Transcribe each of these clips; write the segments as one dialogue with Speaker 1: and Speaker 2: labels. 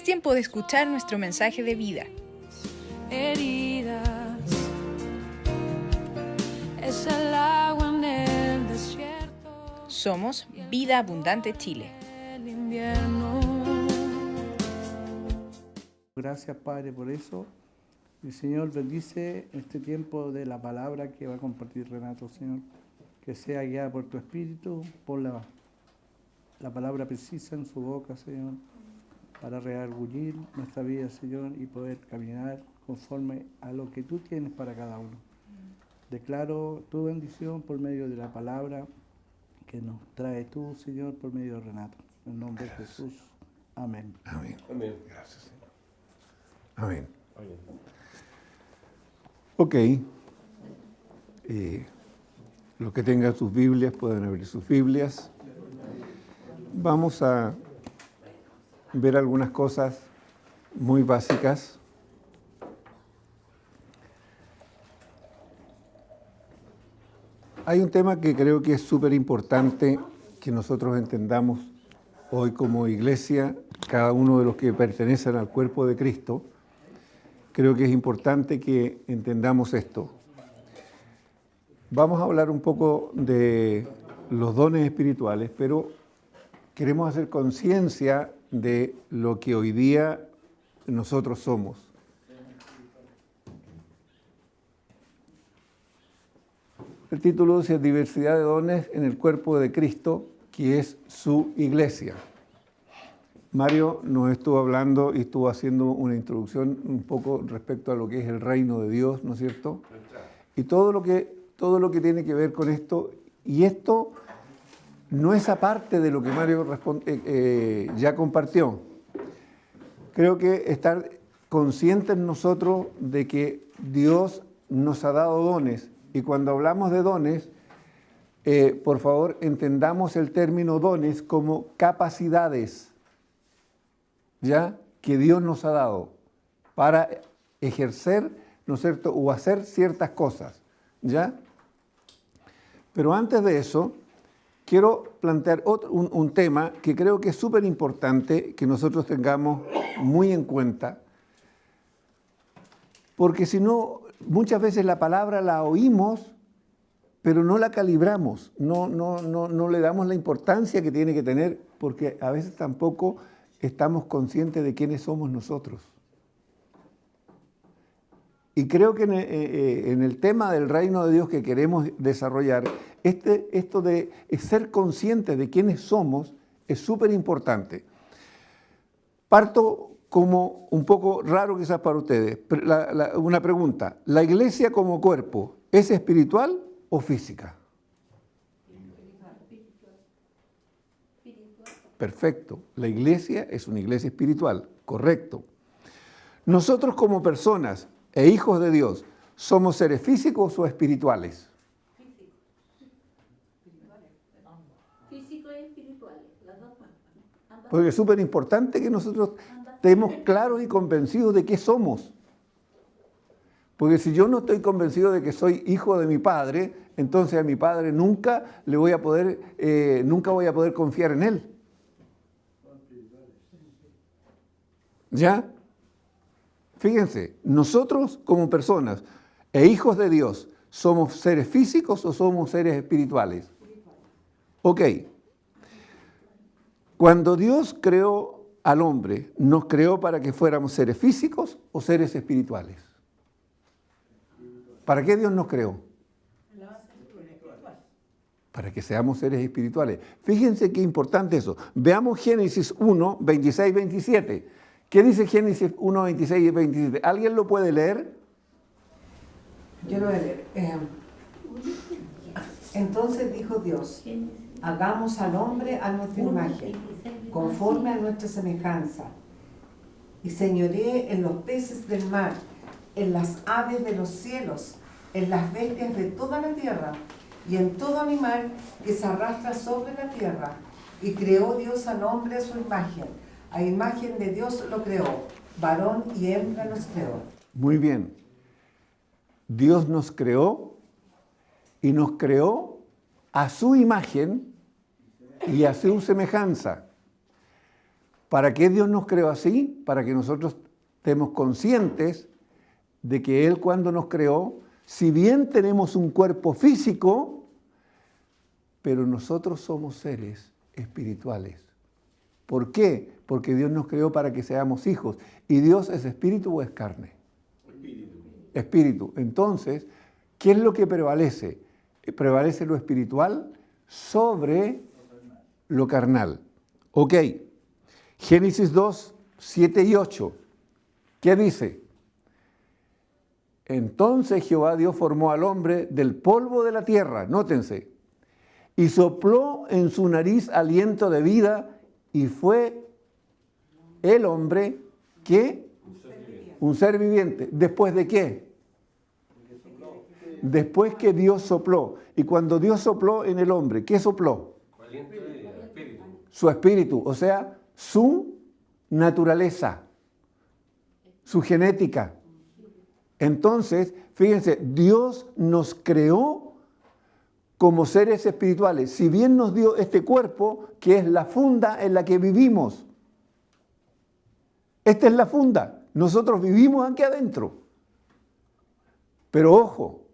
Speaker 1: tiempo de escuchar nuestro mensaje de vida.
Speaker 2: Heridas, es el agua en el desierto.
Speaker 1: Somos Vida Abundante Chile.
Speaker 2: El invierno.
Speaker 3: Gracias, Padre, por eso. Y Señor, bendice este tiempo de la palabra que va a compartir Renato, Señor. Que sea guiada por tu Espíritu, por la palabra precisa en su boca, Señor, para redarguir nuestra vida, Señor, y poder caminar conforme a lo que tú tienes para cada uno. Declaro tu bendición por medio de la palabra que nos trae tú, Señor, por medio de Renato. En el nombre de Jesús. Amén.
Speaker 4: Amén.
Speaker 5: Amén.
Speaker 4: Gracias, Señor. Amén.
Speaker 5: Amén.
Speaker 4: Ok. Los que tengan sus Biblias pueden abrir sus Biblias. Vamos a ver algunas cosas muy básicas. Hay un tema que creo que es súper importante que nosotros entendamos hoy como iglesia, cada uno de los que pertenecen al cuerpo de Cristo. Creo que es importante que entendamos esto. Vamos a hablar un poco de los dones espirituales, pero queremos hacer conciencia de lo que hoy día nosotros somos. El título dice Diversidad de dones en el cuerpo de Cristo, que es su iglesia. Mario nos estuvo hablando y estuvo haciendo una introducción un poco respecto a lo que es el reino de Dios, ¿no es cierto? Y todo lo que tiene que ver con esto, y esto no es aparte de lo que Mario ya compartió. Creo que estar conscientes nosotros de que Dios nos ha dado dones, y cuando hablamos de dones, por favor entendamos el término dones como capacidades, ¿ya? Que Dios nos ha dado para ejercer, ¿no es cierto?, o hacer ciertas cosas, ¿ya? Pero antes de eso, quiero plantear un tema que creo que es súper importante que nosotros tengamos muy en cuenta, porque si no, muchas veces la palabra la oímos, pero no la calibramos, no le damos la importancia que tiene que tener, porque a veces tampoco estamos conscientes de quiénes somos nosotros. Y creo que en el tema del reino de Dios que queremos desarrollar, esto de ser conscientes de quiénes somos es súper importante. Parto como un poco raro quizás para ustedes, una pregunta. ¿La iglesia como cuerpo es espiritual o física? Perfecto. La iglesia es una iglesia espiritual, correcto. Nosotros como personas e hijos de Dios, ¿somos seres físicos o espirituales?
Speaker 6: Físico y espirituales, las dos cosas.
Speaker 4: Porque es súper importante que nosotros estemos claros y convencidos de qué somos. Porque si yo no estoy convencido de que soy hijo de mi padre, entonces a mi padre nunca voy a poder confiar en él. ¿Ya? Fíjense, nosotros como personas e hijos de Dios, ¿somos seres físicos o somos seres espirituales? Ok. Cuando Dios creó al hombre, ¿nos creó para que fuéramos seres físicos o seres espirituales? ¿Para qué Dios nos creó? Para que seamos seres espirituales. Fíjense qué importante eso. Veamos Génesis 1, 26 y 27. ¿Qué dice Génesis 1, 26 y 27? ¿Alguien lo puede leer?
Speaker 7: Yo lo voy a leer. Entonces dijo Dios, hagamos al hombre a nuestra imagen, conforme a nuestra semejanza, y señoree en los peces del mar, en las aves de los cielos, en las bestias de toda la tierra, y en todo animal que se arrastra sobre la tierra. Y creó Dios al hombre a su imagen. A imagen de Dios lo creó, varón y hembra los creó.
Speaker 4: Muy bien. Dios nos creó y nos creó a su imagen y a su semejanza. ¿Para qué Dios nos creó así? Para que nosotros estemos conscientes de que Él cuando nos creó, si bien tenemos un cuerpo físico, pero nosotros somos seres espirituales. ¿Por qué? Porque Dios nos creó para que seamos hijos. ¿Y Dios es espíritu o es carne? Espíritu. Espíritu. Entonces, ¿qué es lo que prevalece? Prevalece lo espiritual sobre lo carnal. Ok. Génesis 2, 7 y 8. ¿Qué dice? Entonces Jehová Dios formó al hombre del polvo de la tierra, nótense, y sopló en su nariz aliento de vida, y fue el hombre, ¿qué? Un ser viviente. ¿Después de qué? Después que Dios sopló. Y cuando Dios sopló en el hombre, ¿qué sopló? Su espíritu, o sea, su naturaleza, su genética. Entonces, fíjense, Dios nos creó como seres espirituales. Si bien nos dio este cuerpo, que es la funda en la que vivimos. Esta es la funda. Nosotros vivimos aquí adentro. Pero ojo,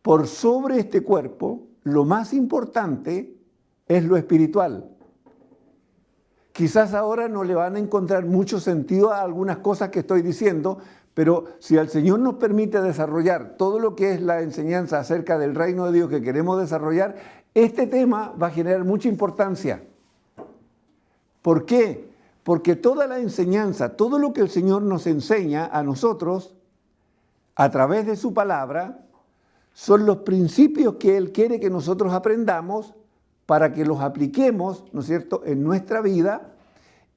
Speaker 4: por sobre este cuerpo, lo más importante es lo espiritual. Quizás ahora no le van a encontrar mucho sentido a algunas cosas que estoy diciendo, pero si el Señor nos permite desarrollar todo lo que es la enseñanza acerca del reino de Dios que queremos desarrollar, este tema va a generar mucha importancia. ¿Por qué? Porque toda la enseñanza, todo lo que el Señor nos enseña a nosotros, a través de su palabra, son los principios que Él quiere que nosotros aprendamos para que los apliquemos, ¿no es cierto?, en nuestra vida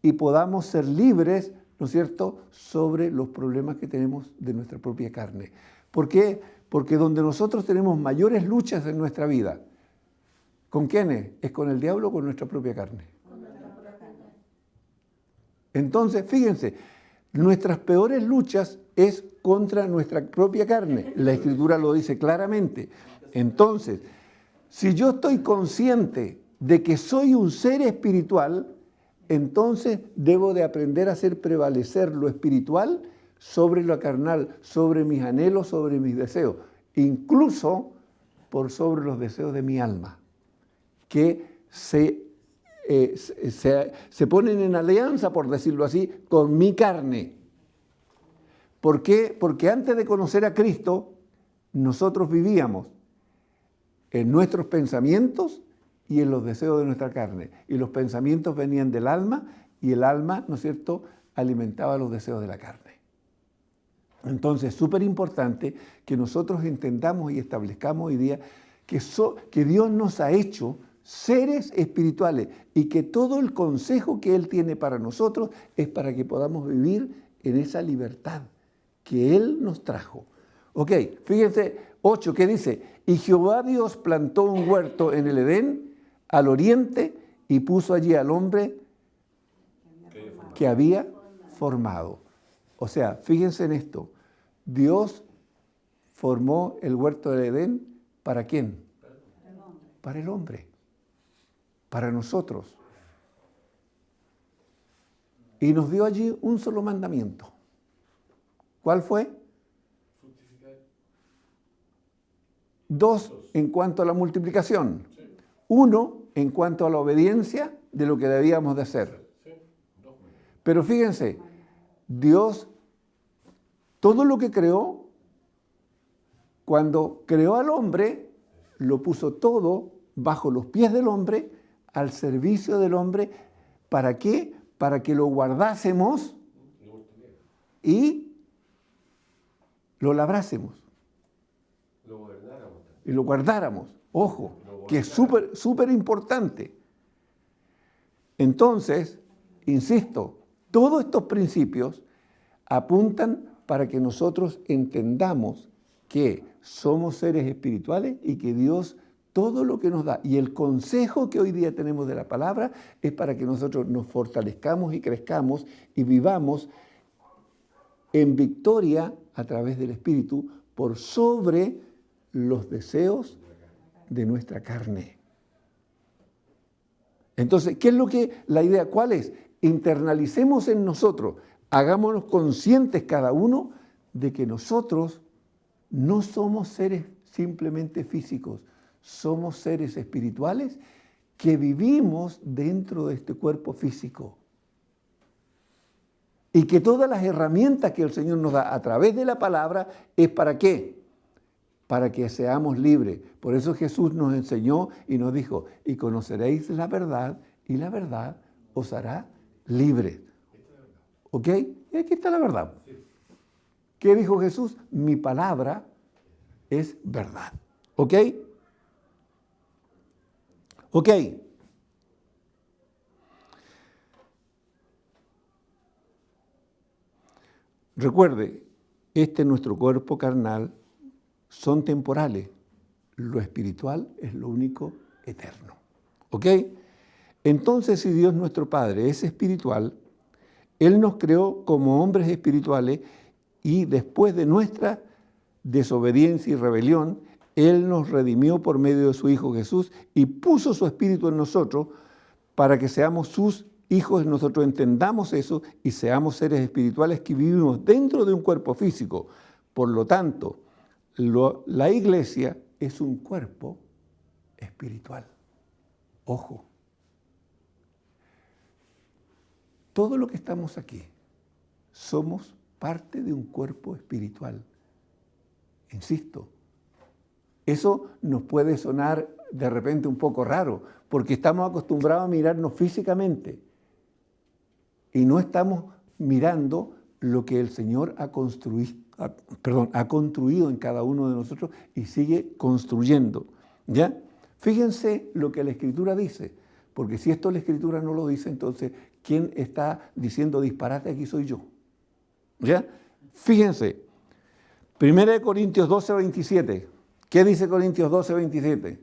Speaker 4: y podamos ser libres, ¿no es cierto?, sobre los problemas que tenemos de nuestra propia carne. ¿Por qué? Porque donde nosotros tenemos mayores luchas en nuestra vida, ¿con quiénes? ¿Es con el diablo o con nuestra propia carne? Entonces, fíjense, nuestras peores luchas es contra nuestra propia carne. La Escritura lo dice claramente. Entonces, si yo estoy consciente de que soy un ser espiritual, entonces debo de aprender a hacer prevalecer lo espiritual sobre lo carnal, sobre mis anhelos, sobre mis deseos, incluso por sobre los deseos de mi alma, que se ponen en alianza, por decirlo así, con mi carne. ¿Por qué? Porque antes de conocer a Cristo, nosotros vivíamos en nuestros pensamientos y en los deseos de nuestra carne. Y los pensamientos venían del alma y el alma, ¿no es cierto?, alimentaba los deseos de la carne. Entonces, es súper importante que nosotros entendamos y establezcamos hoy día que Dios nos ha hecho seres espirituales y que todo el consejo que Él tiene para nosotros es para que podamos vivir en esa libertad que Él nos trajo. Ok, fíjense, 8, ¿qué dice? Y Jehová Dios plantó un huerto en el Edén, al oriente, y puso allí al hombre que había formado. O sea, fíjense en esto, Dios formó el huerto del Edén, ¿para quién? Para el hombre, para nosotros. Y nos dio allí un solo mandamiento. ¿Cuál fue? 2 en cuanto a la multiplicación. 1 en cuanto a la obediencia de lo que debíamos de hacer. Pero fíjense, Dios, todo lo que creó, cuando creó al hombre, lo puso todo bajo los pies del hombre, al servicio del hombre. ¿Para qué? Para que lo guardásemos y lo labrásemos. Y lo guardáramos. Ojo, que es súper importante. Entonces, insisto, todos estos principios apuntan para que nosotros entendamos que somos seres espirituales y que Dios todo lo que nos da y el consejo que hoy día tenemos de la palabra es para que nosotros nos fortalezcamos y crezcamos y vivamos en victoria a través del Espíritu por sobre los deseos de nuestra carne. Entonces, ¿qué es lo que la idea? ¿Cuál es? Internalicemos en nosotros, hagámonos conscientes cada uno de que nosotros no somos seres simplemente físicos, somos seres espirituales que vivimos dentro de este cuerpo físico. Y que todas las herramientas que el Señor nos da a través de la palabra es ¿para qué? Para que seamos libres. Por eso Jesús nos enseñó y nos dijo, y conoceréis la verdad, y la verdad os hará libres. ¿Ok? Y aquí está la verdad. ¿Qué dijo Jesús? Mi palabra es verdad. ¿Ok? Ok. Recuerde, este nuestro cuerpo carnal son temporales. Lo espiritual es lo único eterno. ¿Ok? Entonces, si Dios nuestro Padre es espiritual, Él nos creó como hombres espirituales y después de nuestra desobediencia y rebelión, Él nos redimió por medio de su Hijo Jesús y puso su Espíritu en nosotros para que seamos sus hijos, nosotros entendamos eso y seamos seres espirituales que vivimos dentro de un cuerpo físico. Por lo tanto, la iglesia es un cuerpo espiritual. Ojo. Todo lo que estamos aquí somos parte de un cuerpo espiritual. Insisto, eso nos puede sonar de repente un poco raro, porque estamos acostumbrados a mirarnos físicamente y no estamos mirando lo que el Señor ha construido en cada uno de nosotros y sigue construyendo. ¿Ya? Fíjense lo que la Escritura dice, porque si esto la Escritura no lo dice, entonces, ¿quién está diciendo disparate? Aquí soy yo. ¿Ya? Fíjense, 1 Corintios 12, 27. ¿Qué dice Corintios 12, 27?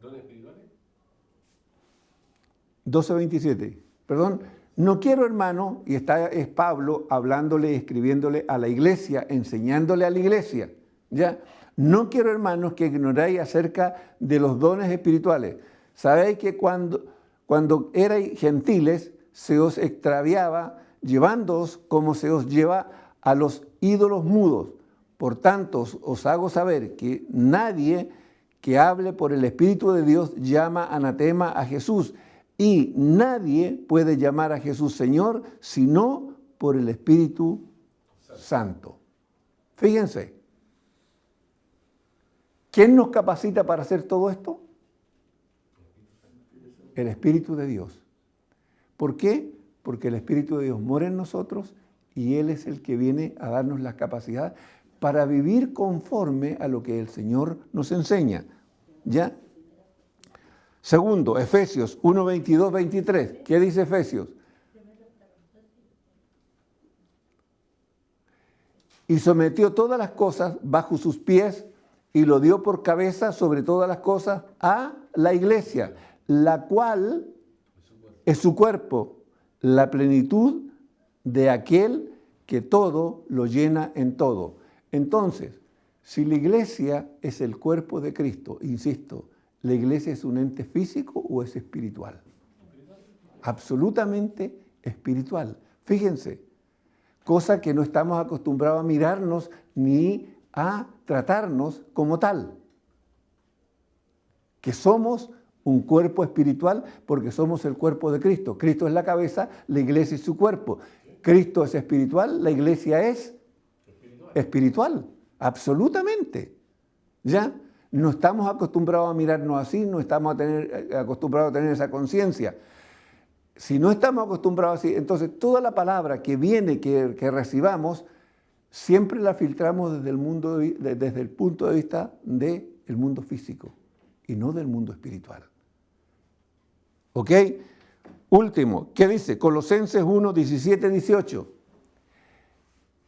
Speaker 4: ¿Dones espirituales? 12, 27. Perdón. No quiero, hermano, y es Pablo hablándole, escribiéndole a la iglesia, enseñándole a la iglesia. ¿Ya? No quiero, hermanos, que ignoréis acerca de los dones espirituales. Sabéis que cuando erais gentiles, se os extraviaba, llevándoos como se os lleva a los ídolos mudos. Por tanto, os hago saber que nadie que hable por el Espíritu de Dios llama anatema a Jesús. Y nadie puede llamar a Jesús Señor, sino por el Espíritu Santo. Fíjense. ¿Quién nos capacita para hacer todo esto? El Espíritu de Dios. ¿Por qué? Porque el Espíritu de Dios mora en nosotros y Él es el que viene a darnos la capacidad para vivir conforme a lo que el Señor nos enseña. ¿Ya? Segundo, Efesios 1, 22, 23. ¿Qué dice Efesios? Y sometió todas las cosas bajo sus pies y lo dio por cabeza sobre todas las cosas a la iglesia, la cual es su cuerpo, la plenitud de aquel que todo lo llena en todo. Entonces, si la iglesia es el cuerpo de Cristo, insisto, ¿la iglesia es un ente físico o es espiritual? Absolutamente espiritual. Fíjense, cosa que no estamos acostumbrados a mirarnos ni a tratarnos como tal. Que somos un cuerpo espiritual porque somos el cuerpo de Cristo. Cristo es la cabeza, la iglesia es su cuerpo. Cristo es espiritual, la iglesia es espiritual. Absolutamente. ¿Ya? No estamos acostumbrados a mirarnos así, no estamos acostumbrados a tener esa conciencia. Si no estamos acostumbrados así, entonces toda la palabra que viene, que recibamos, siempre la filtramos desde el punto de vista del mundo físico y no del mundo espiritual. ¿Ok? Último, ¿qué dice? Colosenses 1, 17, 18.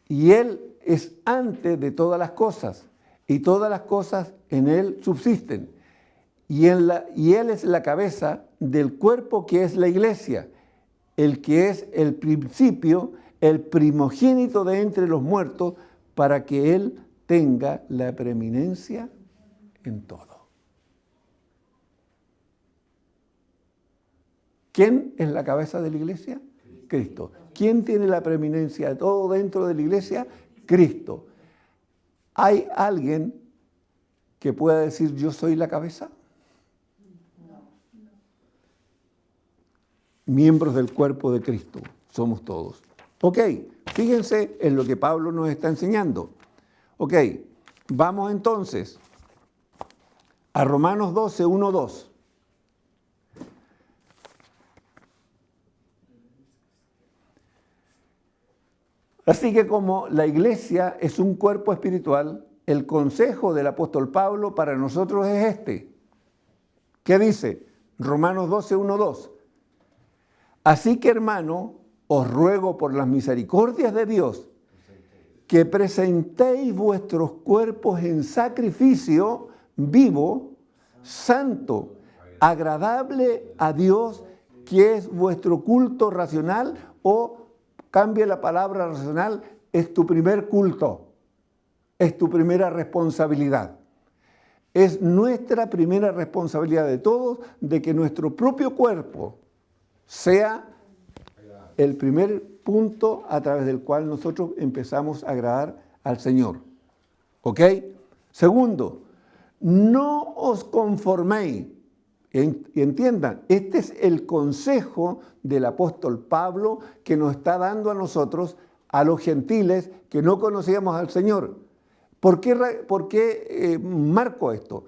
Speaker 4: Y Él es antes de todas las cosas, y todas las cosas en Él subsisten. Y Él es la cabeza del cuerpo que es la iglesia, el que es el principio, el primogénito de entre los muertos, para que Él tenga la preeminencia en todo. ¿Quién es la cabeza de la iglesia? Cristo. ¿Quién tiene la preeminencia de todo dentro de la iglesia? Cristo. ¿Hay alguien que pueda decir yo soy la cabeza? Miembros del cuerpo de Cristo, somos todos. Ok, fíjense en lo que Pablo nos está enseñando. Ok, vamos entonces a Romanos 12, 1, 2. Así que como la iglesia es un cuerpo espiritual, el consejo del apóstol Pablo para nosotros es este. ¿Qué dice? Romanos 12, 1, 2. Así que, hermano, os ruego por las misericordias de Dios que presentéis vuestros cuerpos en sacrificio vivo, santo, agradable a Dios, que es vuestro culto racional, o cambie la palabra racional, es tu primer culto, es tu primera responsabilidad. Es nuestra primera responsabilidad de todos de que nuestro propio cuerpo sea el primer punto a través del cual nosotros empezamos a agradar al Señor. ¿Ok? Segundo, no os conforméis. Y entiendan, este es el consejo del apóstol Pablo que nos está dando a nosotros, a los gentiles que no conocíamos al Señor. ¿Por qué marco esto?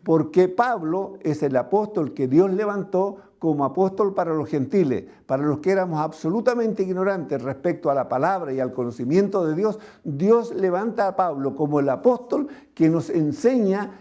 Speaker 4: Porque Pablo es el apóstol que Dios levantó como apóstol para los gentiles, para los que éramos absolutamente ignorantes respecto a la palabra y al conocimiento de Dios. Dios levanta a Pablo como el apóstol que nos enseña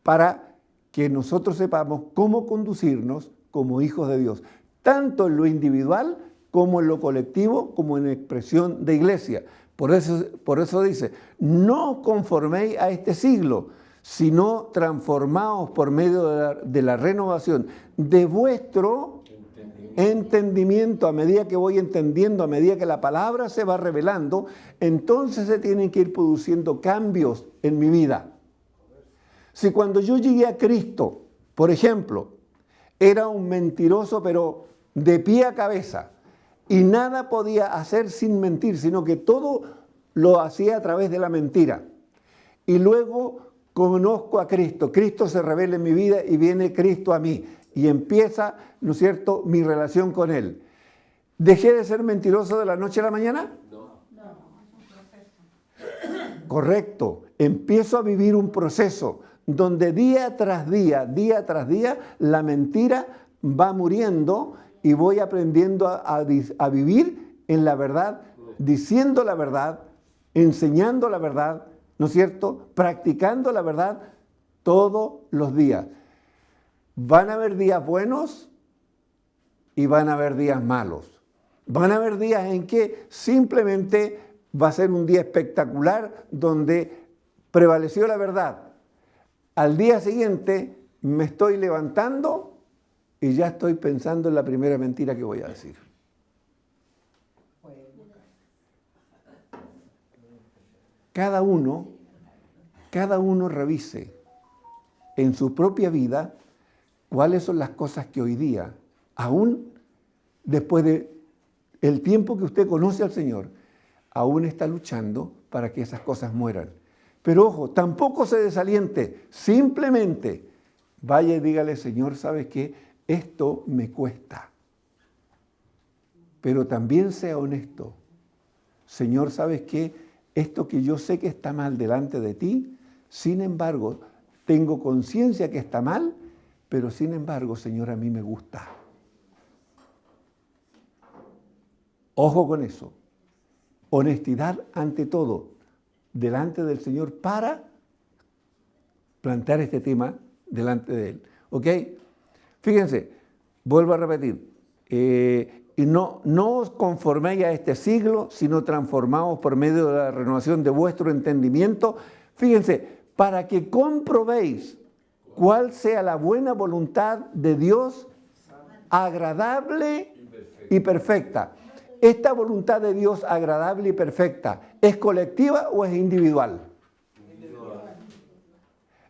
Speaker 4: para que nosotros sepamos cómo conducirnos como hijos de Dios, tanto en lo individual como en lo colectivo, como en expresión de iglesia. Por eso dice, no os conforméis a este siglo, sino transformaos por medio de la renovación de vuestro entendimiento. A medida que voy entendiendo, a medida que la palabra se va revelando, entonces se tienen que ir produciendo cambios en mi vida. Si cuando yo llegué a Cristo, por ejemplo, era un mentiroso pero de pie a cabeza y nada podía hacer sin mentir, sino que todo lo hacía a través de la mentira. Y luego conozco a Cristo, Cristo se revela en mi vida y viene Cristo a mí y empieza, ¿no es cierto?, mi relación con Él. ¿Dejé de ser mentiroso de la noche a la mañana? No. Correcto, empiezo a vivir un proceso donde día tras día, la mentira va muriendo y voy aprendiendo a vivir en la verdad, diciendo la verdad, enseñando la verdad, ¿no es cierto?, practicando la verdad todos los días. Van a haber días buenos y van a haber días malos. Van a haber días en que simplemente va a ser un día espectacular donde prevaleció la verdad. Al día siguiente me estoy levantando y ya estoy pensando en la primera mentira que voy a decir. Cada uno revise en su propia vida cuáles son las cosas que hoy día, aún después de el tiempo que usted conoce al Señor, aún está luchando para que esas cosas mueran. Pero ojo, tampoco se desaliente, simplemente vaya y dígale, Señor, ¿sabes qué? Esto me cuesta. Pero también sea honesto. Señor, ¿sabes qué? Esto que yo sé que está mal delante de ti, sin embargo, tengo conciencia que está mal, pero sin embargo, Señor, a mí me gusta. Ojo con eso. Honestidad ante todo, delante del Señor para plantear este tema delante de Él. ¿Ok? Fíjense, vuelvo a repetir. Y no os conforméis a este siglo, sino transformaos por medio de la renovación de vuestro entendimiento. Fíjense, para que comprobéis cuál sea la buena voluntad de Dios, agradable y perfecta. ¿esta voluntad de Dios agradable y perfecta es colectiva o es individual?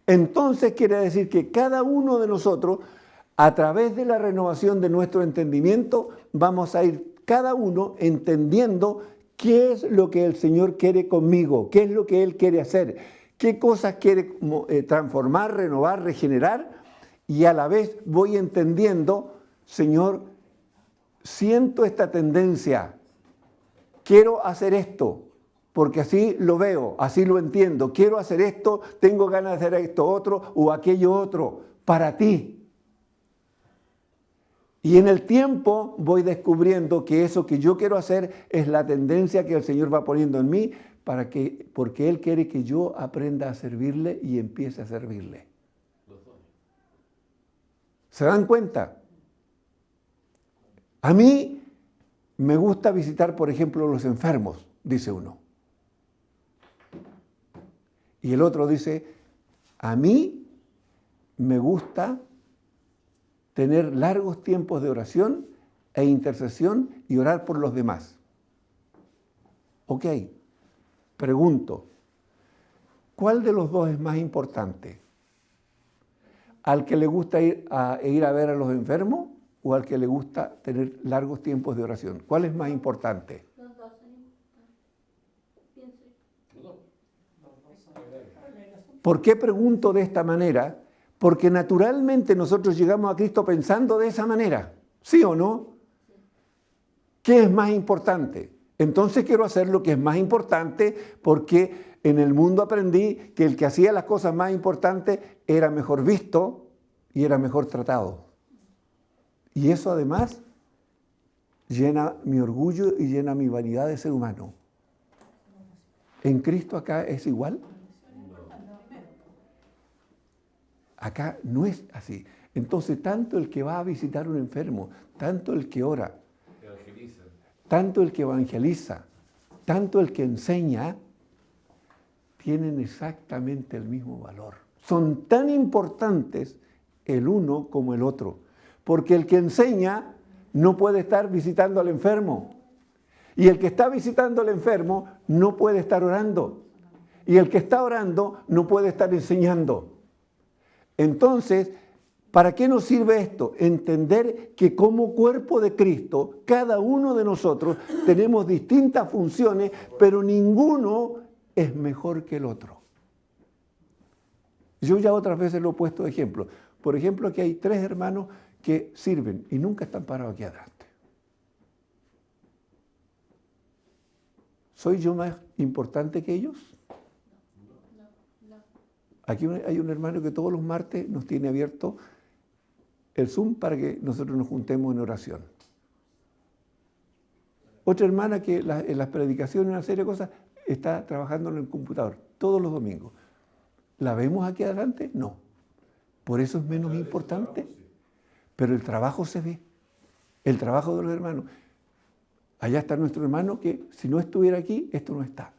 Speaker 4: Entonces quiere decir que cada uno de nosotros, a través de la renovación de nuestro entendimiento, vamos a ir cada uno entendiendo qué es lo que el Señor quiere conmigo, qué es lo que Él quiere hacer, qué cosas quiere transformar, renovar, regenerar, y a la vez voy entendiendo, Señor, siento esta tendencia, quiero hacer esto, porque así lo veo, así lo entiendo, quiero hacer esto, tengo ganas de hacer esto otro o aquello otro, para ti. Y en el tiempo voy descubriendo que eso que yo quiero hacer es la tendencia que el Señor va poniendo en mí, porque Él quiere que yo aprenda a servirle y empiece a servirle. ¿Se dan cuenta? A mí me gusta visitar, por ejemplo, los enfermos, dice uno. Y el otro dice, a mí me gusta tener largos tiempos de oración e intercesión y orar por los demás. Ok, pregunto, ¿cuál de los dos es más importante? ¿Al que le gusta ir a ver a los enfermos o al que le gusta tener largos tiempos de oración? ¿Cuál es más importante?
Speaker 6: Los dos son importantes. Pienso.
Speaker 4: ¿Por qué pregunto de esta manera? Porque naturalmente nosotros llegamos a Cristo pensando de esa manera, ¿sí o no? ¿Qué es más importante? Entonces quiero hacer lo que es más importante porque en el mundo aprendí que el que hacía las cosas más importantes era mejor visto y era mejor tratado. Y eso además llena mi orgullo y llena mi vanidad de ser humano. ¿En Cristo acá es igual? Acá no es así. Entonces, tanto el que va a visitar a un enfermo, tanto el que ora, tanto el que evangeliza, tanto el que enseña, tienen exactamente el mismo valor. Son tan importantes el uno como el otro. Porque el que enseña no puede estar visitando al enfermo. Y el que está visitando al enfermo no puede estar orando. Y el que está orando no puede estar enseñando. Entonces, ¿para qué nos sirve esto? Entender que como cuerpo de Cristo, cada uno de nosotros tenemos distintas funciones, pero ninguno es mejor que el otro. Yo ya otras veces lo he puesto de ejemplo. Por ejemplo, aquí hay 3 hermanos que sirven y nunca están parados aquí adelante. ¿Soy yo más importante que ellos? Aquí hay un hermano que todos los martes nos tiene abierto el Zoom para que nosotros nos juntemos en oración. Otra hermana que en las predicaciones, una serie de cosas, está trabajando en el computador todos los domingos. ¿La vemos aquí adelante? No. ¿Por eso es menos importante? Pero el trabajo se ve. El trabajo de los hermanos. Allá está nuestro hermano que si no estuviera aquí, esto no está.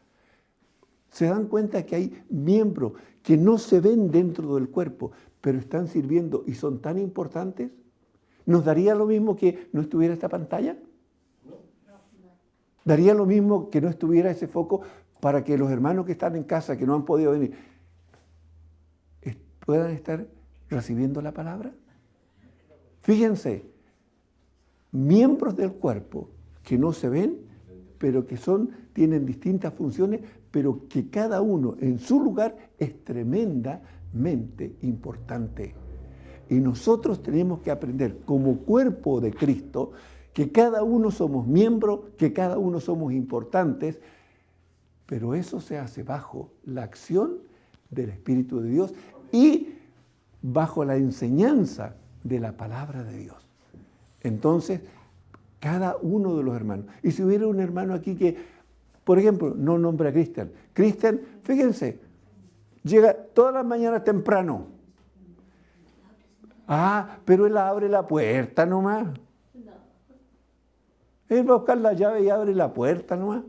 Speaker 4: ¿Se dan cuenta que hay miembros que no se ven dentro del cuerpo, pero están sirviendo y son tan importantes? ¿Nos daría lo mismo que no estuviera esta pantalla? ¿Daría lo mismo que no estuviera ese foco para que los hermanos que están en casa, que no han podido venir, puedan estar recibiendo la palabra? Fíjense, miembros del cuerpo que no se ven, pero que tienen distintas funciones, pero que cada uno en su lugar es tremendamente importante. Y nosotros tenemos que aprender como cuerpo de Cristo que cada uno somos miembros, que cada uno somos importantes, pero eso se hace bajo la acción del Espíritu de Dios y bajo la enseñanza de la palabra de Dios. Entonces, cada uno de los hermanos. Y si hubiera un hermano aquí que, por ejemplo, no nombra a Cristian. Cristian, fíjense, llega todas las mañanas temprano. Ah, pero él abre la puerta nomás. Él va a buscar la llave y abre la puerta nomás.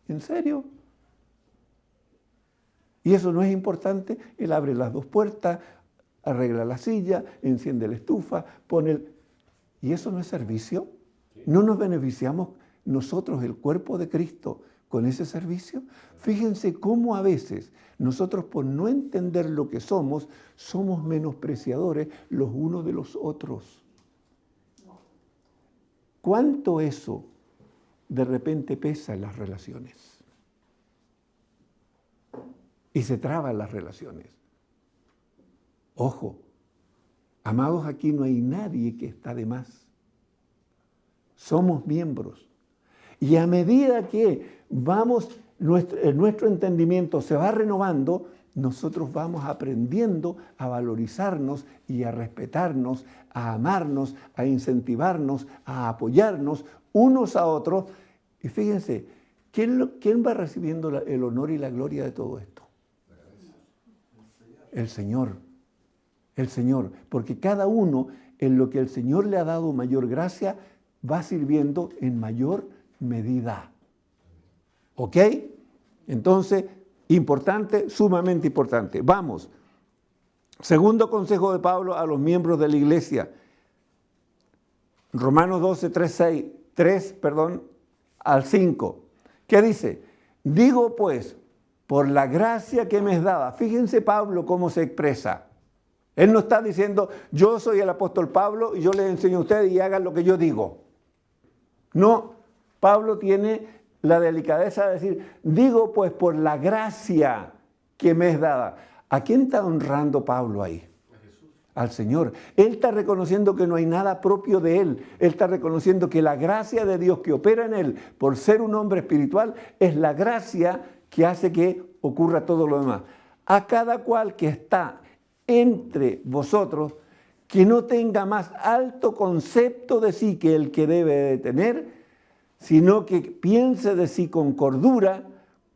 Speaker 4: ¿En serio? Y eso no es importante. Él abre las 2 puertas, arregla la silla, enciende la estufa, pone el... ¿Y eso no es servicio? ¿No nos beneficiamos nosotros el cuerpo de Cristo con ese servicio? Fíjense cómo a veces nosotros, por no entender lo que somos menospreciadores los unos de los otros. ¿Cuánto eso de repente pesa en las relaciones? Y se traban las relaciones. Ojo, amados, aquí no hay nadie que está de más. Somos miembros. Y a medida que nuestro entendimiento se va renovando, nosotros vamos aprendiendo a valorizarnos y a respetarnos, a amarnos, a incentivarnos, a apoyarnos unos a otros. Y fíjense, ¿quién va recibiendo el honor y la gloria de todo esto? El Señor. El Señor. Porque cada uno, en lo que el Señor le ha dado mayor gracia, va sirviendo en mayor medida. ¿Ok? Entonces, importante, sumamente importante. Vamos. Segundo consejo de Pablo a los miembros de la iglesia. Romanos 12, 3 al 5. ¿Qué dice? Digo pues, por la gracia que me es dada. Fíjense Pablo cómo se expresa. Él no está diciendo, yo soy el apóstol Pablo y yo les enseño a ustedes y hagan lo que yo digo. No, Pablo tiene la delicadeza de decir, digo pues por la gracia que me es dada. ¿A quién está honrando Pablo ahí? A Jesús. Al Señor. Él está reconociendo que no hay nada propio de él. Él está reconociendo que la gracia de Dios que opera en él por ser un hombre espiritual es la gracia que hace que ocurra todo lo demás. A cada cual que está entre vosotros, que no tenga más alto concepto de sí que el que debe de tener, sino que piense de sí con cordura,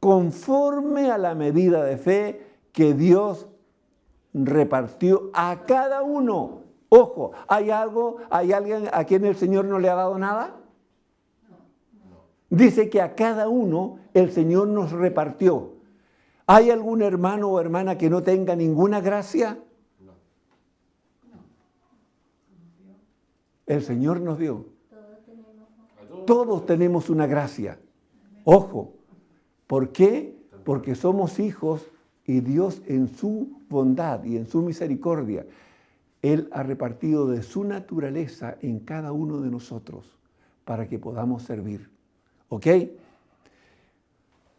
Speaker 4: conforme a la medida de fe que Dios repartió a cada uno. Ojo, ¿hay alguien a quien el Señor no le ha dado nada? Dice que a cada uno el Señor nos repartió. ¿Hay algún hermano o hermana que no tenga ninguna gracia? No. El Señor nos dio. Todos tenemos una gracia. Ojo, ¿por qué? Porque somos hijos y Dios en su bondad y en su misericordia, Él ha repartido de su naturaleza en cada uno de nosotros para que podamos servir. ¿Ok?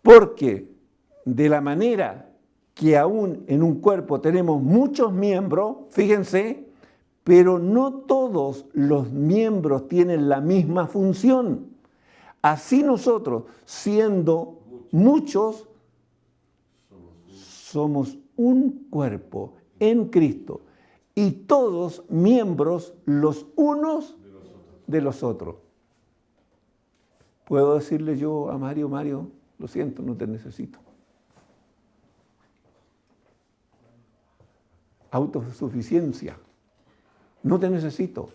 Speaker 4: Porque de la manera que aún en un cuerpo tenemos muchos miembros, fíjense, pero no todos los miembros tienen la misma función. Así nosotros, siendo muchos, somos un cuerpo en Cristo y todos miembros los unos de los otros. ¿Puedo decirle yo a Mario, lo siento, no te necesito? Autosuficiencia. No te necesito.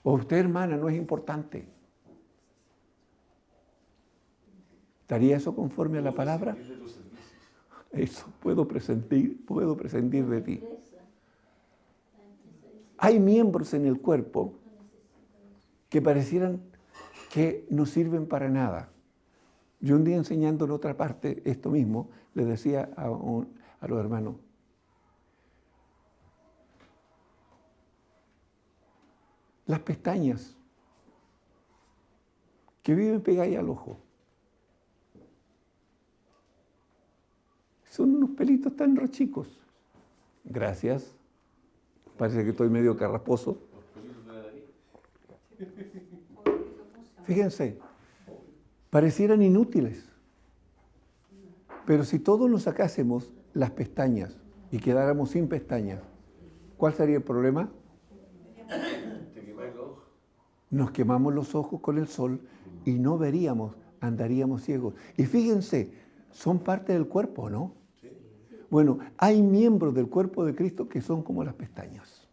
Speaker 4: O usted, hermana, no es importante. ¿Estaría eso conforme a la palabra? Eso, puedo prescindir de ti. Hay miembros en el cuerpo que parecieran que no sirven para nada. Yo un día enseñando en otra parte esto mismo, le decía a los hermanos, las pestañas que viven pegadas al ojo. Son unos pelitos tan rechicos. Gracias. Parece que estoy medio carrasposo. Fíjense, parecieran inútiles. Pero si todos nos sacásemos las pestañas y quedáramos sin pestañas, ¿cuál sería el problema? Nos quemamos los ojos con el sol y no veríamos, andaríamos ciegos. Y fíjense, son parte del cuerpo, ¿no? Bueno, hay miembros del cuerpo de Cristo que son como las pestañas.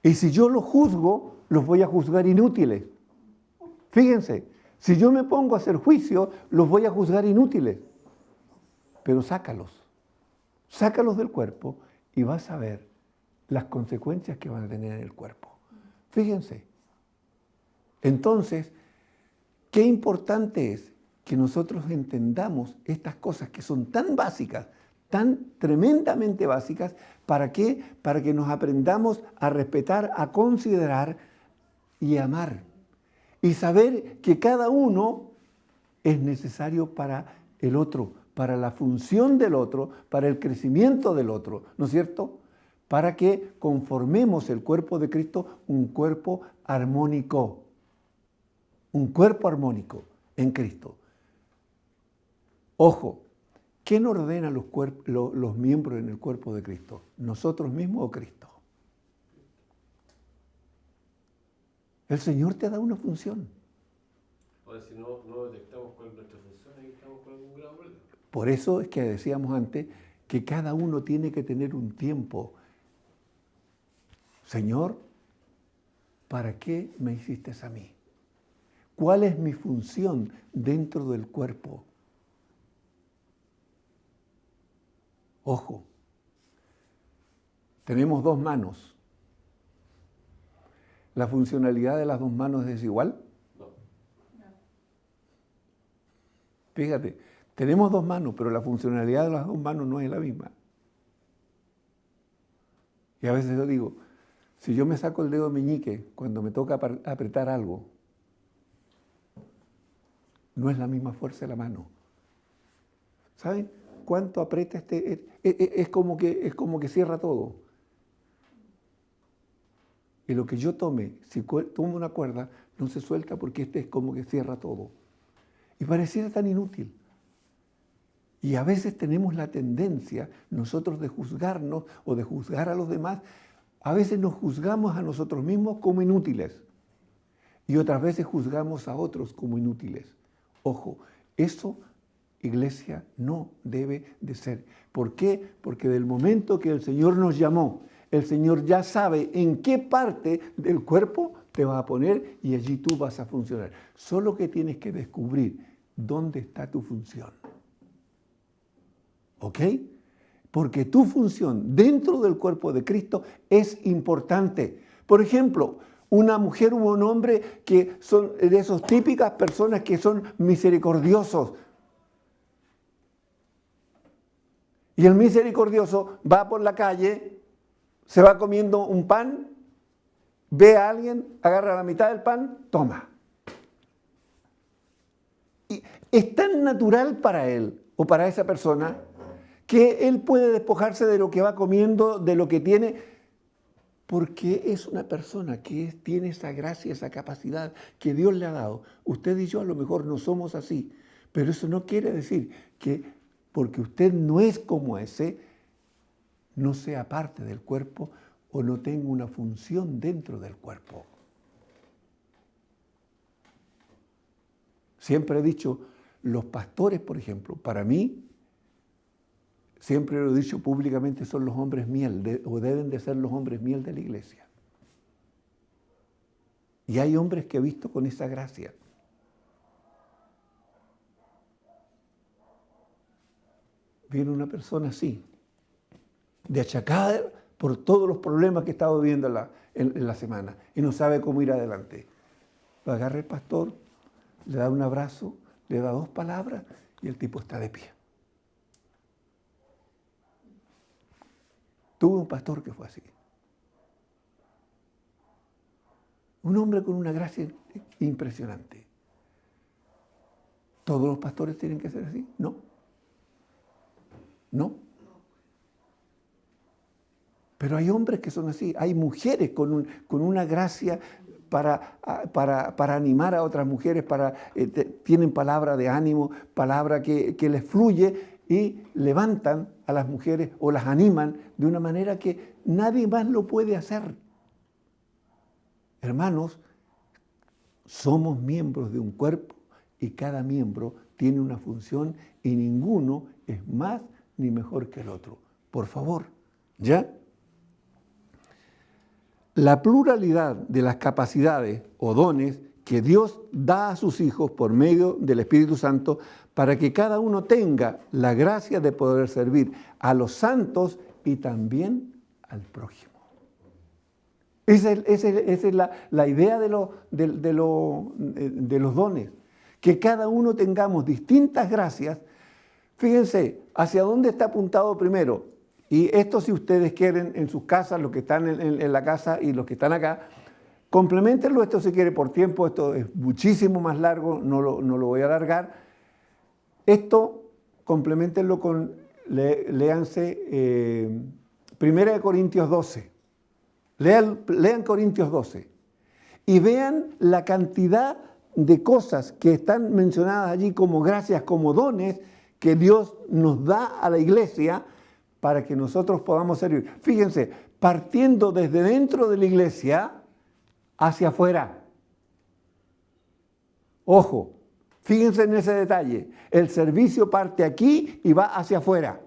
Speaker 4: Y si yo los juzgo, los voy a juzgar inútiles. Fíjense, si yo me pongo a hacer juicio, los voy a juzgar inútiles. Pero sácalos del cuerpo y vas a ver las consecuencias que van a tener en el cuerpo. Fíjense, Entonces, qué importante es que nosotros entendamos estas cosas que son tan básicas, tan tremendamente básicas. ¿Para qué? Para que nos aprendamos a respetar, a considerar y amar. Y saber que cada uno es necesario para el otro, para la función del otro, para el crecimiento del otro, ¿no es cierto? Para que conformemos el cuerpo de Cristo, un cuerpo armónico en Cristo. Ojo, ¿quién ordena los miembros en el cuerpo de Cristo? ¿Nosotros mismos o Cristo? El Señor te da una función.
Speaker 5: Ahora, si no detectamos cuál es nuestra función, ahí estamos con algún grado de problema.
Speaker 4: Por eso es que decíamos antes que cada uno tiene que tener un tiempo. Señor, ¿para qué me hiciste a mí? ¿Cuál es mi función dentro del cuerpo? Ojo, tenemos 2 manos. ¿La funcionalidad de las 2 manos es igual?
Speaker 5: No.
Speaker 4: Fíjate, tenemos 2 manos, pero la funcionalidad de las 2 manos no es la misma. Y a veces yo digo, si yo me saco el dedo meñique cuando me toca apretar algo, no es la misma fuerza de la mano. ¿Saben cuánto aprieta es como que cierra todo. Y lo que yo tome, si tomo una cuerda, no se suelta porque es como que cierra todo. Y pareciera tan inútil. Y a veces tenemos la tendencia, nosotros, de juzgarnos o de juzgar a los demás. A veces nos juzgamos a nosotros mismos como inútiles. Y otras veces juzgamos a otros como inútiles. Ojo, eso, iglesia, no debe de ser. ¿Por qué? Porque del momento que el Señor nos llamó, el Señor ya sabe en qué parte del cuerpo te va a poner y allí tú vas a funcionar. Solo que tienes que descubrir dónde está tu función. ¿Ok? Porque tu función dentro del cuerpo de Cristo es importante. Por ejemplo, una mujer o un hombre que son de esas típicas personas que son misericordiosos. Y el misericordioso va por la calle, se va comiendo un pan, ve a alguien, agarra la mitad del pan, toma. Y es tan natural para él o para esa persona que él puede despojarse de lo que va comiendo, de lo que tiene, porque es una persona que tiene esa gracia, esa capacidad que Dios le ha dado. Usted y yo a lo mejor no somos así, pero eso no quiere decir que porque usted no es como ese, no sea parte del cuerpo o no tenga una función dentro del cuerpo. Siempre he dicho, los pastores, por ejemplo, para mí, siempre lo he dicho públicamente, son los hombres miel, o deben de ser los hombres miel de la iglesia. Y hay hombres que he visto con esa gracia. Viene una persona así, de achacada por todos los problemas que he estado viviendo en la semana, y no sabe cómo ir adelante. Lo agarra el pastor, le da un abrazo, le da 2 palabras, y el tipo está de pie. Tuve un pastor que fue así. Un hombre con una gracia impresionante. ¿Todos los pastores tienen que ser así? No. No. Pero hay hombres que son así. Hay mujeres con una gracia para animar a otras mujeres, tienen palabra de ánimo, palabra que les fluye y levantan a las mujeres o las animan de una manera que nadie más lo puede hacer. Hermanos, somos miembros de un cuerpo y cada miembro tiene una función y ninguno es más ni mejor que el otro. Por favor, ¿ya? La pluralidad de las capacidades o dones que Dios da a sus hijos por medio del Espíritu Santo para que cada uno tenga la gracia de poder servir a los santos y también al prójimo. Esa es la idea de los dones. Que cada uno tengamos distintas gracias. Fíjense, ¿hacia dónde está apuntado primero? Y esto, si ustedes quieren, en sus casas, los que están en la casa y los que están acá, complementenlo. Esto se quiere por tiempo, esto es muchísimo más largo, no lo voy a alargar. Esto, complementenlo con, léanse 1 Corintios 12. Lean Corintios 12 y vean la cantidad de cosas que están mencionadas allí como gracias, como dones que Dios nos da a la iglesia para que nosotros podamos servir. Fíjense, partiendo desde dentro de la iglesia hacia afuera. Ojo, fíjense en ese detalle. El servicio parte aquí y va hacia afuera.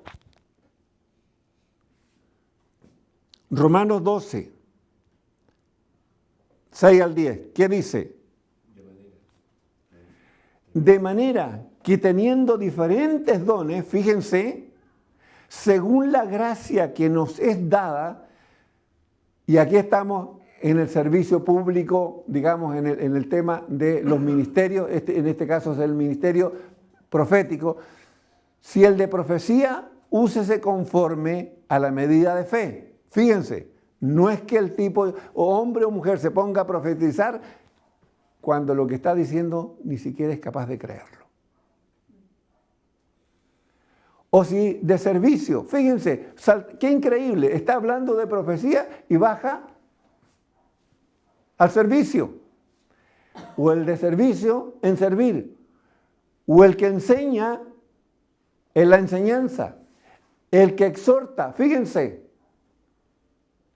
Speaker 4: Romanos 12, 6 al 10. ¿Qué dice? De manera que teniendo diferentes dones, fíjense, según la gracia que nos es dada, y aquí estamos en el servicio público, digamos, en el tema de los ministerios, en este caso es el ministerio profético, si el de profecía, úsese conforme a la medida de fe. Fíjense, no es que el tipo, o hombre o mujer, se ponga a profetizar cuando lo que está diciendo ni siquiera es capaz de creerlo. O si de servicio, fíjense, qué increíble, está hablando de profecía y baja al servicio. O el de servicio en servir. O el que enseña en la enseñanza. El que exhorta, fíjense,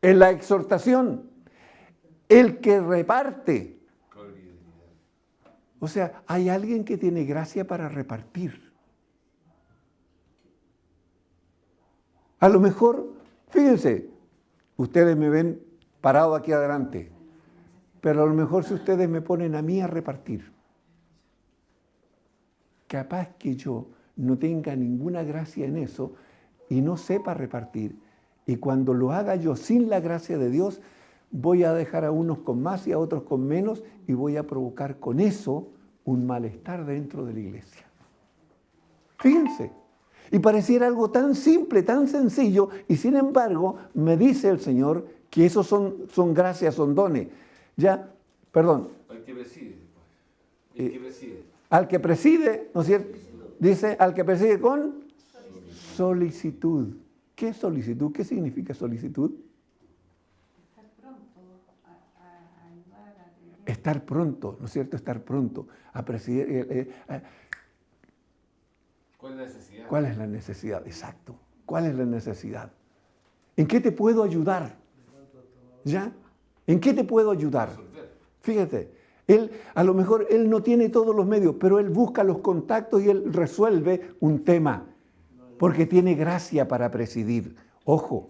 Speaker 4: en la exhortación. El que reparte. O sea, hay alguien que tiene gracia para repartir. A lo mejor, fíjense, ustedes me ven parado aquí adelante, pero a lo mejor si ustedes me ponen a mí a repartir, capaz que yo no tenga ninguna gracia en eso y no sepa repartir. Y cuando lo haga yo sin la gracia de Dios, voy a dejar a unos con más y a otros con menos y voy a provocar con eso un malestar dentro de la iglesia. Fíjense. Y pareciera algo tan simple, tan sencillo, y sin embargo me dice el Señor que esos son gracias, son dones. Ya, perdón.
Speaker 5: Al que preside. El que preside.
Speaker 4: Al que preside, ¿no es cierto? Dice, al que preside con solicitud. ¿Qué es solicitud? ¿Qué significa solicitud? Estar pronto, ¿no es cierto? Estar pronto a presidir.
Speaker 5: ¿Cuál es la necesidad?
Speaker 4: ¿Cuál es la necesidad? Exacto. ¿Cuál es la necesidad? ¿En qué te puedo ayudar? ¿Ya? ¿En qué te puedo ayudar? Fíjate, a lo mejor él no tiene todos los medios, pero él busca los contactos y él resuelve un tema, porque tiene gracia para presidir. Ojo.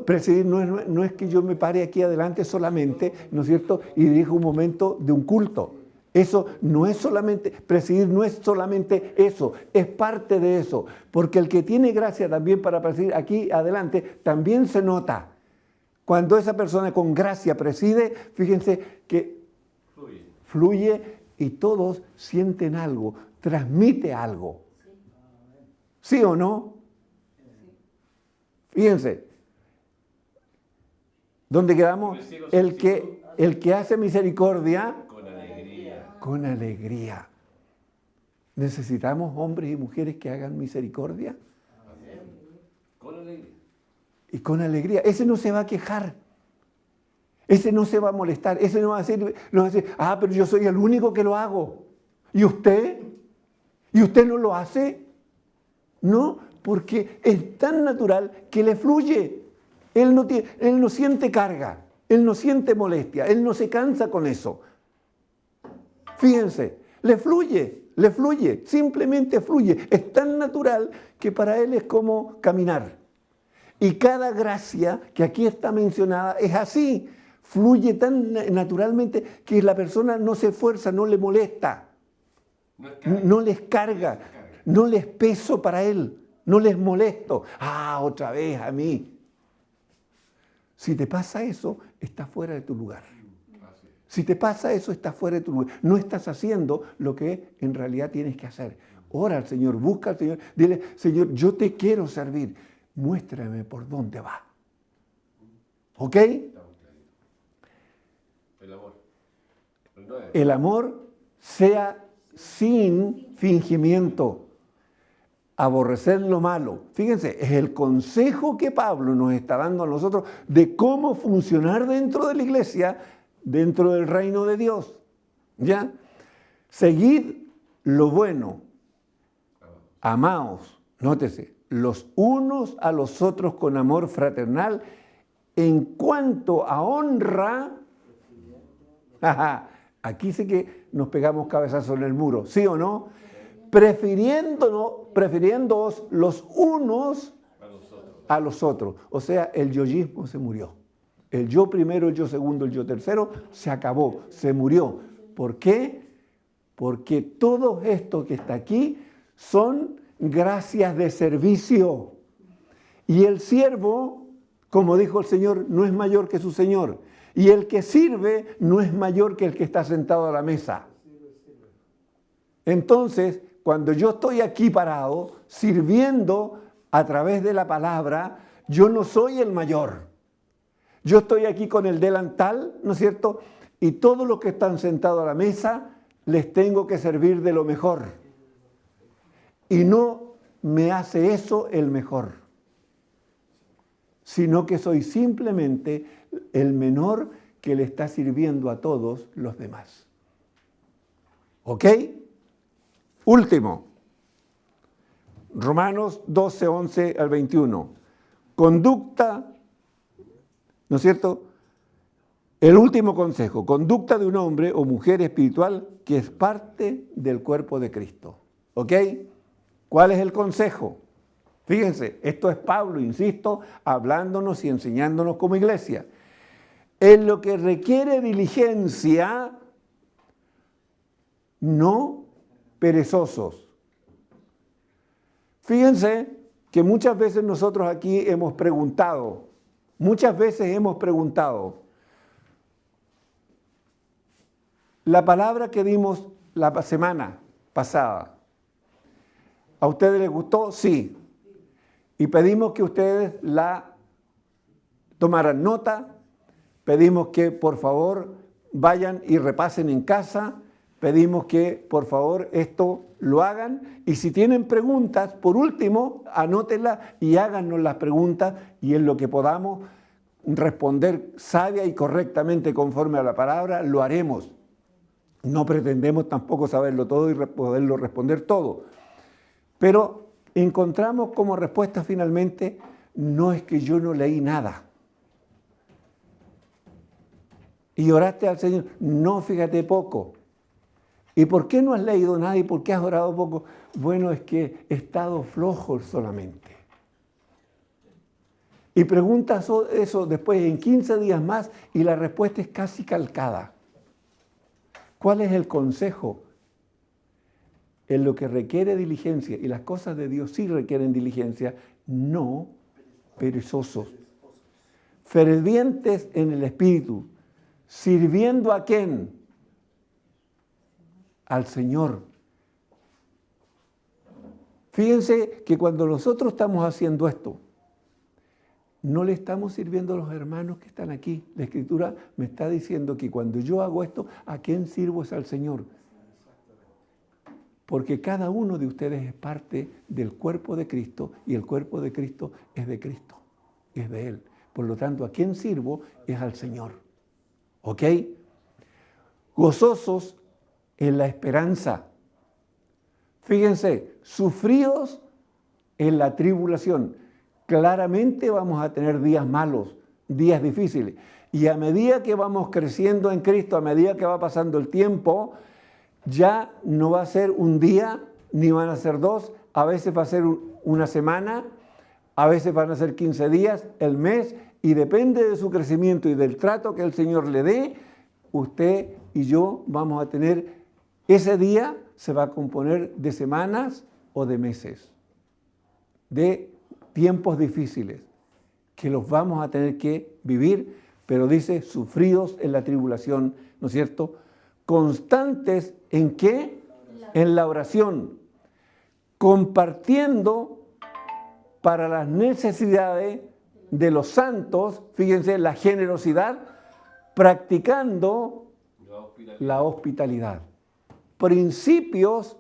Speaker 4: Presidir no es que yo me pare aquí adelante solamente, ¿no es cierto? Y dirijo un momento de un culto. Eso no es solamente, presidir no es solamente eso, es parte de eso. Porque el que tiene gracia también para presidir aquí adelante, también se nota. Cuando esa persona con gracia preside, fíjense que fluye y todos sienten algo, transmite algo. ¿Sí o no? Fíjense. ¿Dónde quedamos? El que hace misericordia con alegría. ¿Necesitamos hombres y mujeres que hagan misericordia?
Speaker 5: Con alegría.
Speaker 4: Y con alegría. Ese no se va a quejar. Ese no se va a molestar. Ese no va a decir, pero yo soy el único que lo hago. ¿Y usted? ¿Y usted no lo hace? No, porque es tan natural que le fluye. Él no siente carga. Él no siente molestia. Él no se cansa con eso. Fíjense, le fluye, simplemente fluye. Es tan natural que para él es como caminar. Y cada gracia que aquí está mencionada es así. Fluye tan naturalmente que la persona no se esfuerza, no le molesta. No les carga, no les peso para él, no les molesto. Otra vez a mí. Si te pasa eso, estás fuera de tu lugar. Si te pasa eso, estás fuera de tu lugar. No estás haciendo lo que en realidad tienes que hacer. Ora al Señor, busca al Señor. Dile, Señor, yo te quiero servir. Muéstrame por dónde va. ¿Ok?
Speaker 5: El amor. El 9.
Speaker 4: El amor sea sin fingimiento. Aborrecer lo malo. Fíjense, es el consejo que Pablo nos está dando a nosotros de cómo funcionar dentro de la iglesia, dentro del reino de Dios. ¿Ya? Seguid lo bueno. Amaos, nótese, los unos a los otros con amor fraternal. En cuanto a honra, aquí sí que nos pegamos cabezazos en el muro, ¿sí o no? Prefiriéndoos los unos a los otros. O sea, el yoísmo se murió. El yo primero, el yo segundo, el yo tercero, se acabó, se murió. ¿Por qué? Porque todo esto que está aquí son gracias de servicio. Y el siervo, como dijo el Señor, no es mayor que su Señor. Y el que sirve no es mayor que el que está sentado a la mesa. Entonces, cuando yo estoy aquí parado, sirviendo a través de la palabra, yo no soy el mayor. Yo estoy aquí con el delantal, ¿no es cierto? Y todos los que están sentados a la mesa, les tengo que servir de lo mejor. Y no me hace eso el mejor, sino que soy simplemente el menor que le está sirviendo a todos los demás. ¿Ok? Último, Romanos 12, 11 al 21. Conducta, ¿no es cierto? El último consejo, conducta de un hombre o mujer espiritual que es parte del cuerpo de Cristo. ¿Ok? ¿Cuál es el consejo? Fíjense, esto es Pablo, insisto, hablándonos y enseñándonos como iglesia. En lo que requiere diligencia, no perezosos. Fíjense que muchas veces nosotros aquí hemos preguntado, la palabra que dimos la semana pasada, ¿a ustedes les gustó? Sí. Y pedimos que ustedes la tomaran nota, pedimos que por favor vayan y repasen en casa, pedimos que por favor esto lo hagan y si tienen preguntas, por último, anótenlas y háganos las preguntas y en lo que podamos responder sabia y correctamente conforme a la palabra, lo haremos. No pretendemos tampoco saberlo todo y poderlo responder todo. Pero encontramos como respuesta finalmente, no es que yo no leí nada. Y oraste al Señor, no, fíjate poco. ¿Y por qué no has leído nada y por qué has orado poco? Bueno, es que he estado flojo solamente. Y preguntas eso después en 15 días más y la respuesta es casi calcada. ¿Cuál es el consejo? En lo que requiere diligencia, y las cosas de Dios sí requieren diligencia, no perezosos. Fervientes en el Espíritu. ¿Sirviendo a quién? Al Señor. Fíjense que cuando nosotros estamos haciendo esto, no le estamos sirviendo a los hermanos que están aquí. La Escritura me está diciendo que cuando yo hago esto, ¿a quién sirvo? Es al Señor. Porque cada uno de ustedes es parte del cuerpo de Cristo y el cuerpo de Cristo es de Cristo, es de Él. Por lo tanto, ¿a quién sirvo? Es al Señor. ¿Ok? Gozosos en la esperanza. Fíjense, sufridos en la tribulación. Claramente vamos a tener días malos, días difíciles. Y a medida que vamos creciendo en Cristo, a medida que va pasando el tiempo, ya no va a ser un día, ni van a ser dos, a veces va a ser una semana, a veces van a ser 15 días, el mes, y depende de su crecimiento y del trato que el Señor le dé, usted y yo vamos a tener, ese día se va a componer de semanas o de meses, de tiempos difíciles. que los vamos a tener que vivir, pero dice, sufridos en la tribulación, ¿no es cierto? Constantes ¿en qué? En la oración, compartiendo para las necesidades de los santos, fíjense, la generosidad, practicando la hospitalidad. Principios,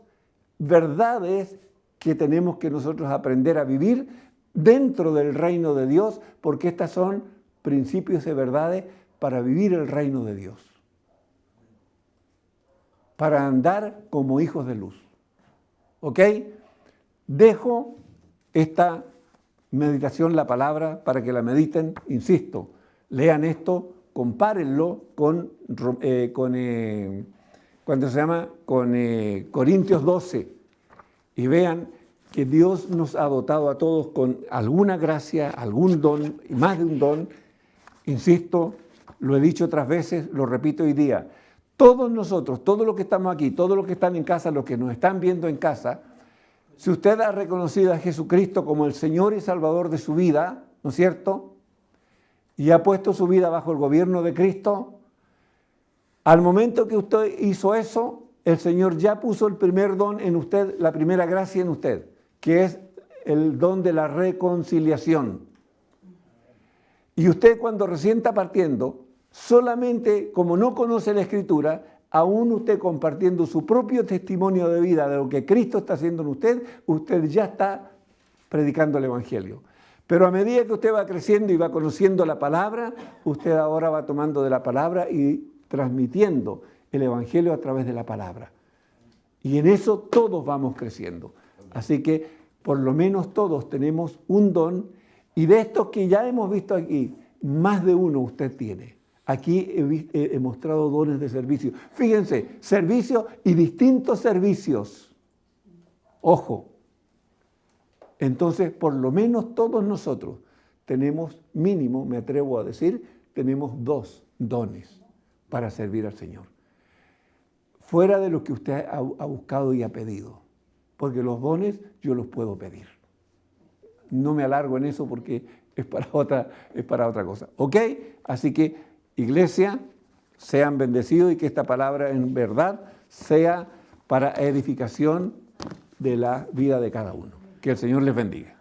Speaker 4: verdades que tenemos que nosotros aprender a vivir dentro del reino de Dios, porque estas son principios y verdades para vivir el reino de Dios, para andar como hijos de luz. ¿Ok? Dejo esta meditación, la palabra, para que la mediten, insisto, lean esto, compárenlo con Corintios 12 y vean que Dios nos ha dotado a todos con alguna gracia, algún don, y más de un don. Insisto, lo he dicho otras veces, lo repito hoy día, todos nosotros, todos los que estamos aquí, todos los que están en casa, los que nos están viendo en casa, si usted ha reconocido a Jesucristo como el Señor y Salvador de su vida, ¿no es cierto?, y ha puesto su vida bajo el gobierno de Cristo, al momento que usted hizo eso, el Señor ya puso el primer don en usted, la primera gracia en usted, que es el don de la reconciliación. Y usted cuando recién está partiendo, solamente como no conoce la Escritura, aún usted compartiendo su propio testimonio de vida de lo que Cristo está haciendo en usted, usted ya está predicando el Evangelio. Pero a medida que usted va creciendo y va conociendo la palabra, usted ahora va tomando de la palabra y transmitiendo el Evangelio a través de la palabra. Y en eso todos vamos creciendo. Así que por lo menos todos tenemos un don, y de estos que ya hemos visto aquí, más de uno usted tiene. Aquí he mostrado dones de servicio. Fíjense, servicios y distintos servicios. Ojo. Entonces, por lo menos todos nosotros tenemos, mínimo, me atrevo a decir, tenemos 2 dones para servir al Señor. Fuera de lo que usted ha buscado y ha pedido. Porque los dones yo los puedo pedir. No me alargo en eso porque es para otra cosa. ¿Ok? Así que, iglesia, sean bendecidos y que esta palabra en verdad sea para edificación de la vida de cada uno. Que el Señor les bendiga.